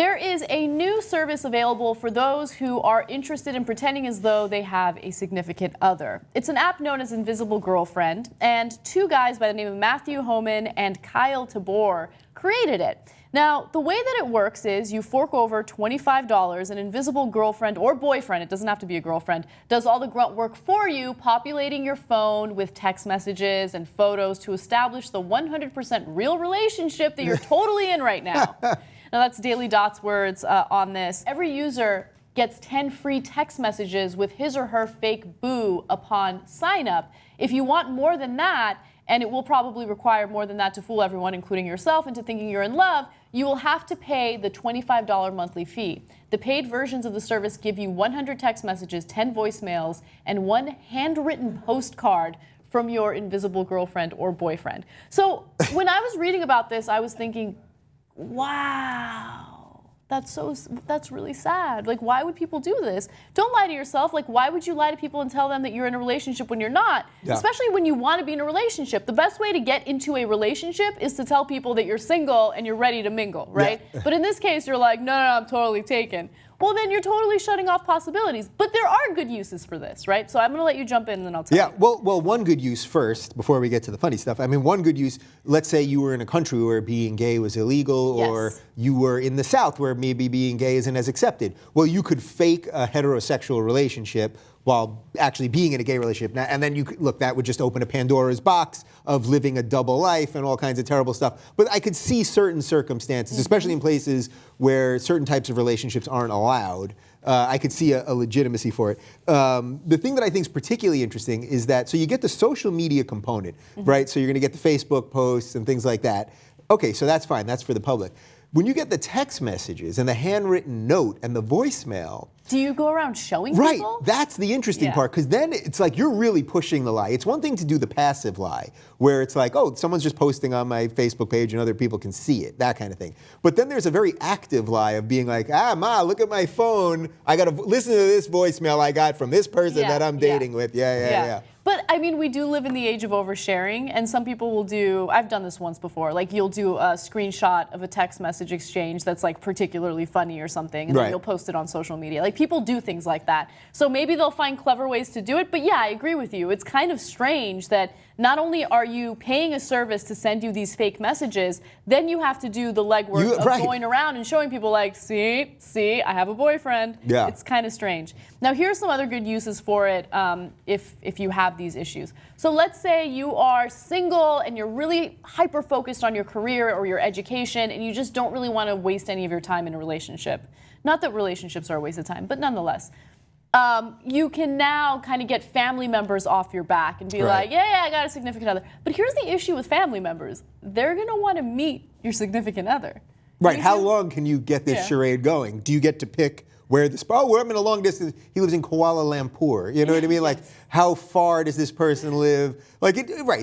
There is a new service available for those who are interested in pretending as though they have a significant other. It's an app known as Invisible Girlfriend, and two guys by the name of Matthew Homan and Kyle Tabor created it. Now, the way that it works is you fork over $25, an invisible girlfriend or boyfriend, it doesn't have to be a girlfriend, does all the grunt work for you, populating your phone with text messages and photos to establish the 100% real relationship that you're totally in right now. Now, that's Daily Dot's words on this. Every user gets 10 free text messages with his or her fake boo upon sign up. If you want more than that, and it will probably require more than that to fool everyone, including yourself, into thinking you're in love, you will have to pay the $25 monthly fee. The paid versions of the service give you 100 text messages, 10 voicemails, and 1 handwritten postcard from your invisible girlfriend or boyfriend. So when I was reading about this, I was thinking, wow, that's really sad. Like, why would people do this? Don't lie to yourself. Like, why would you lie to people and tell them that you're in a relationship when you're not? Yeah. Especially when you want to be in a relationship. The best way to get into a relationship is to tell people that you're single and you're ready to mingle, right? Yeah. But in this case, you're like, no, I'm totally taken. Well, then you're totally shutting off possibilities. But there are good uses for this, right? So I'm going to let you jump in and then I'll tell you. Yeah, well, one good use first, before we get to the funny stuff. I mean, one good use, let's say you were in a country where being gay was illegal, yes, or you were in the South where maybe being gay isn't as accepted. Well, you could fake a heterosexual relationship while actually being in a gay relationship. And then you could, look, that would just open a Pandora's box of living a double life and all kinds of terrible stuff. But I could see certain circumstances, especially in places where certain types of relationships aren't allowed. I could see a legitimacy for it. The thing that I think is particularly interesting is that, so you get the social media component, right? So you're gonna get the Facebook posts and things like that. Okay, so that's fine, that's for the public. When you get the text messages and the handwritten note and the voicemail, do you go around showing people? Right, that's the interesting part, because then it's like you're really pushing the lie. It's one thing to do the passive lie, where it's like, oh, someone's just posting on my Facebook page and other people can see it, that kind of thing. But then there's a very active lie of being like, Ma, look at my phone. I got to listen to this voicemail I got from this person that I'm dating with. Yeah. But I mean, we do live in the age of oversharing, and some people will do, I've done this once before, like you'll do a screenshot of a text message exchange that's like particularly funny or something, and then you'll post it on social media. Like, people do things like that. So maybe they'll find clever ways to do it, but yeah, I agree with you. It's kind of strange that not only are you paying a service to send you these fake messages, then you have to do the legwork of going around and showing people like, see, I have a boyfriend. Yeah. It's kind of strange. Now, here's some other good uses for it if you have these issues. So let's say you are single and you're really hyper-focused on your career or your education and you just don't really want to waste any of your time in a relationship. Not that relationships are a waste of time, but nonetheless. You can now kind of get family members off your back and be like, yeah, I got a significant other. But here's the issue with family members. They're going to want to meet your significant other. Right. How long can you get this charade going? Do you get to pick where this, I'm in a long distance, he lives in Kuala Lumpur. You know what I mean? Like, how far does this person live? Like,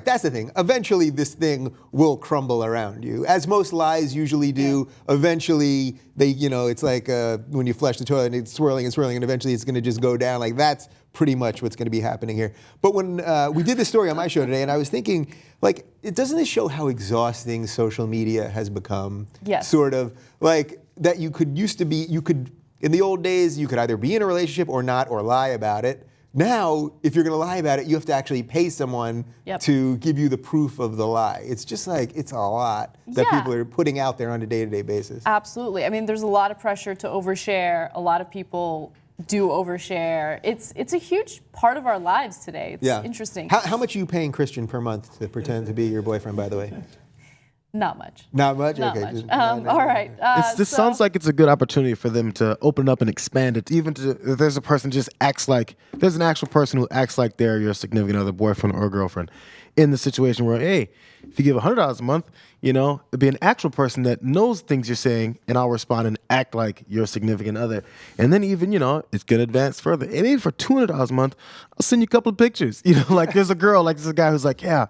that's the thing. Eventually, this thing will crumble around you. As most lies usually do, eventually, it's like when you flush the toilet and it's swirling, and eventually it's gonna just go down. Like, that's pretty much what's gonna be happening here. But when we did this story on my show today, and I was thinking, like, doesn't it show how exhausting social media has become? Yes. Sort of, like, that you could in the old days, you could either be in a relationship or not, or lie about it. Now, if you're going to lie about it, you have to actually pay someone to give you the proof of the lie. It's just like, it's a lot that people are putting out there on a day-to-day basis. Absolutely. I mean, there's a lot of pressure to overshare. A lot of people do overshare. It's a huge part of our lives today. It's interesting. How much are you paying Christian per month to pretend to be your boifriend, by the way? Not much. Not much? Not okay. much. All right. This sounds like it's a good opportunity for them to open up and expand it. Even if there's a person just acts like, there's an actual person who acts like they're your significant other, boyfriend or girlfriend, in the situation where, hey, if you give $100 a month, it'd be an actual person that knows things you're saying, and I'll respond and act like your significant other. And then even, it's going to advance further. And maybe for $200 a month, I'll send you a couple of pictures. Like there's a girl, like there's a guy who's like, yeah,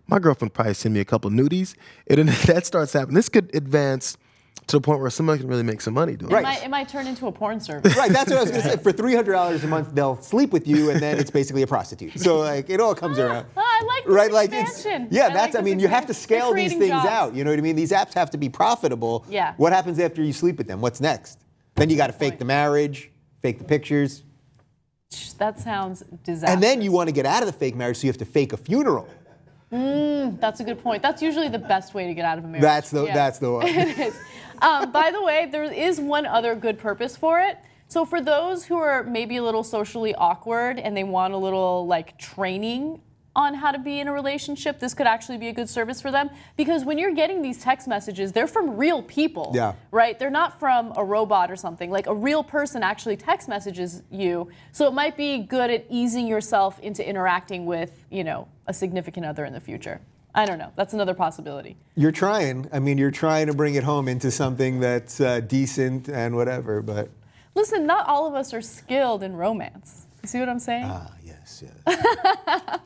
my girlfriend probably send me a couple of nudies. And then that starts happening. This could advance to the point where somebody can really make some money doing Right. it. It might turn into a porn service. Right, that's what I was going to say. For $300 a month, they'll sleep with you, and then it's basically a prostitute. So like, it all comes around. I like this Right, like expansion. yeah, I that's. like I mean, this you have to expansion. scale They're these creating things jobs. out. You know what I mean? These apps have to be profitable. Yeah. What happens after you sleep with them? What's next? Then you got to fake point. the marriage, fake the pictures, That sounds disastrous. and then you want to get out of the fake marriage, so you have to fake a funeral. That's a good point. That's usually the best way to get out of a marriage. That's the Yeah. one. It is. By the way, there is one other good purpose for it. So for those who are maybe a little socially awkward and they want a little like training on how to be in a relationship, this could actually be a good service for them, because when you're getting these text messages, they're from real people. Yeah. Right? They're not from a robot or something. Like a real person actually text messages you. So it might be good at easing yourself into interacting with, you know, a significant other in the future. I don't know. That's another possibility. You're trying. I mean, you're trying to bring it home into something that's decent and whatever. But Listen, not all of us are skilled in romance. You see what I'm saying? yes, yes.